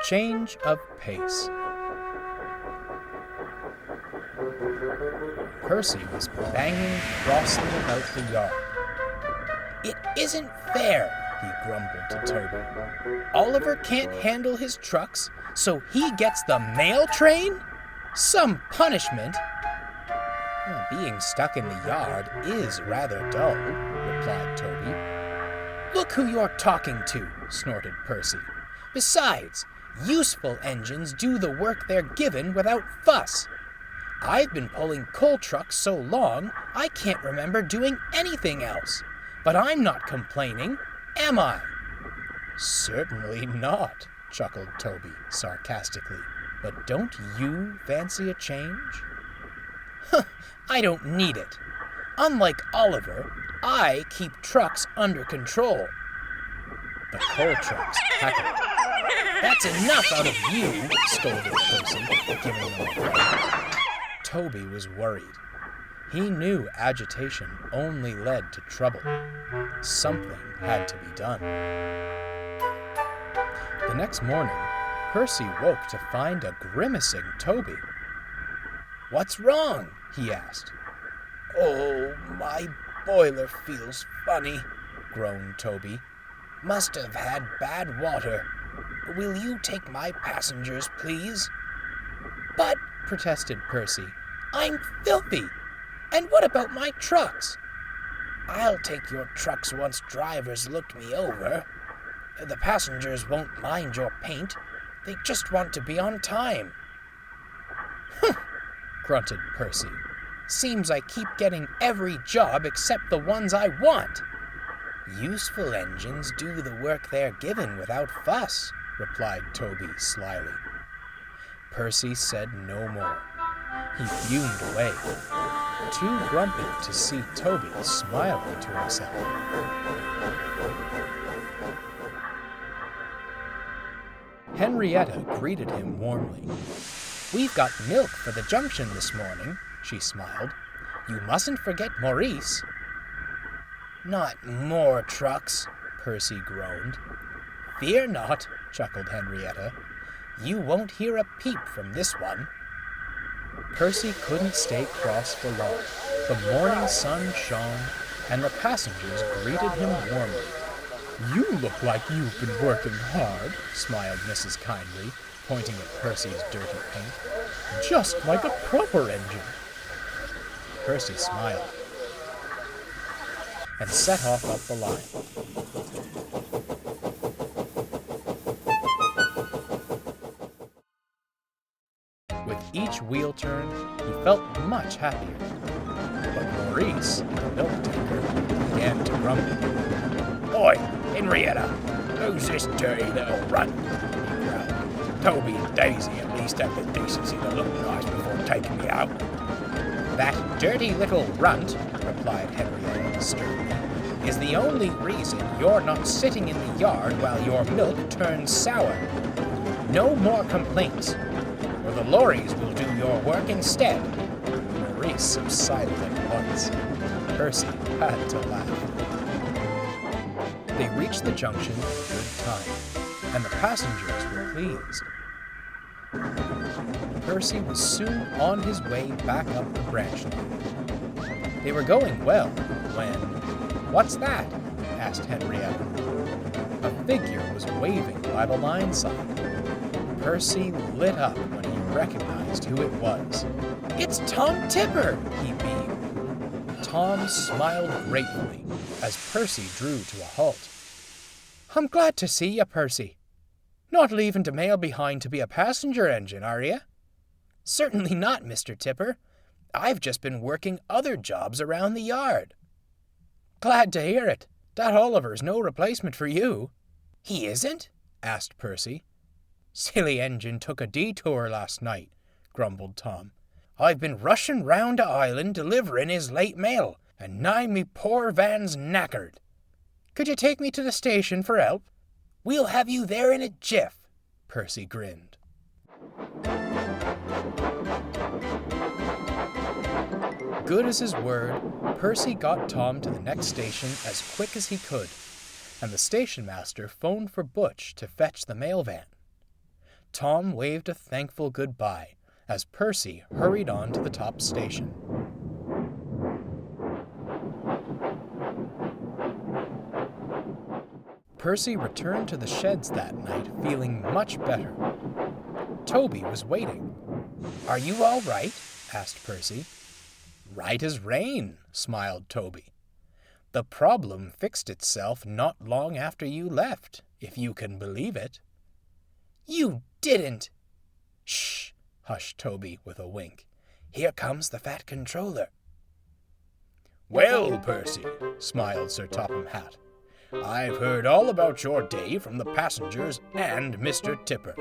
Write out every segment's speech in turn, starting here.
Change of pace. Percy was banging crossly about the yard. "It isn't fair," he grumbled to Toby. "Oliver can't handle his trucks, so he gets the mail train? Some punishment." "Well, being stuck in the yard is rather dull," replied Toby. "Look who you're talking to," snorted Percy. "Besides, useful engines do the work they're given without fuss. I've been pulling coal trucks so long, I can't remember doing anything else. But I'm not complaining, am I?" "Certainly not," chuckled Toby sarcastically. "But don't you fancy a change?" "Huh, I don't need it. Unlike Oliver, I keep trucks under control." The coal trucks cackled. "That's enough out of you," scolded Percy, giving them a fright. Toby was worried. He knew agitation only led to trouble. Something had to be done. The next morning, Percy woke to find a grimacing Toby. "What's wrong?" he asked. "Oh, my boiler feels funny," groaned Toby. "Must have had bad water. Will you take my passengers, please?" "But," protested Percy, "I'm filthy. And what about my trucks?" "I'll take your trucks once drivers looked me over. The passengers won't mind your paint. They just want to be on time." "Humph," grunted Percy. "Seems I keep getting every job except the ones I want." "Useful engines do the work they're given without fuss," replied Toby slyly. Percy said no more. He fumed away, too grumpy to see Toby smiling to himself. Henrietta greeted him warmly. "We've got milk for the junction this morning," she smiled. "You mustn't forget Maurice." "Not more trucks," Percy groaned. "Fear not," chuckled Henrietta. "You won't hear a peep from this one." Percy couldn't stay cross for long. The morning sun shone, and the passengers greeted him warmly. "You look like you've been working hard," smiled Mrs. Kindly, pointing at Percy's dirty paint. "Just like a proper engine." Percy smiled and set off up the line. With each wheel turn, he felt much happier. But Maurice, the milk taker, began to grumble. "Oi, Henrietta, who's this dirty little runt?" he growled. "Toby and Daisy at least have the decency to look nice before taking me out." "That dirty little runt," replied Henrietta sternly, "is the only reason you're not sitting in the yard while your milk turns sour. No more complaints, or the lorries will do your work instead." Maurice subsided at once. Percy had to laugh. They reached the junction in good time, and the passengers were pleased. Percy was soon on his way back up the branch line. They were going well when... "What's that?" asked Henrietta. A figure was waving by the line sign. Percy lit up when he recognized who it was. "It's Tom Tipper!" he beamed. Tom smiled gratefully as Percy drew to a halt. "I'm glad to see you, Percy. Not leaving the mail behind to be a passenger engine, are you?" "Certainly not, Mr. Tipper. I've just been working other jobs around the yard." "Glad to hear it. That Oliver's no replacement for you." "He isn't?" asked Percy. "Silly engine took a detour last night," grumbled Tom. "I've been rushing round the island delivering his late mail, and now me poor van's knackered. Could you take me to the station for help?" "We'll have you there in a jiff," Percy grinned. Good as his word, Percy got Tom to the next station as quick as he could, and the station master phoned for Butch to fetch the mail van. Tom waved a thankful goodbye as Percy hurried on to the top station. Percy returned to the sheds that night feeling much better. Toby was waiting. "Are you all right?" asked Percy. "Right as rain," smiled Toby. "The problem fixed itself not long after you left, if you can believe it." "You didn't!" "Shh!" hushed Toby with a wink. "Here comes the Fat Controller." "Well, Percy," smiled Sir Topham Hatt, "I've heard all about your day from the passengers and Mr. Tipper.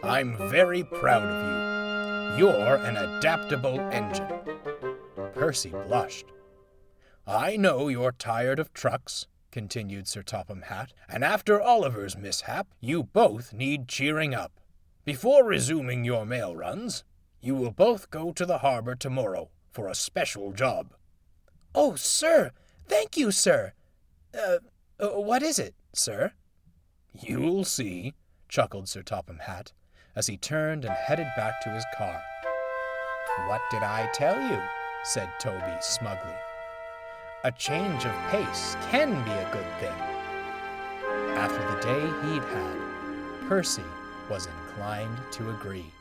I'm very proud of you. You're an adaptable engine." Percy blushed. "I know you're tired of trucks," continued Sir Topham Hatt, "and after Oliver's mishap, you both need cheering up. Before resuming your mail runs, you will both go to the harbor tomorrow for a special job." "Oh, sir! Thank you, sir! What is it, sir?" "You'll see," chuckled Sir Topham Hatt, as he turned and headed back to his car. "What did I tell you?" said Toby smugly. "A change of pace can be a good thing." After the day he'd had, Percy was inclined to agree.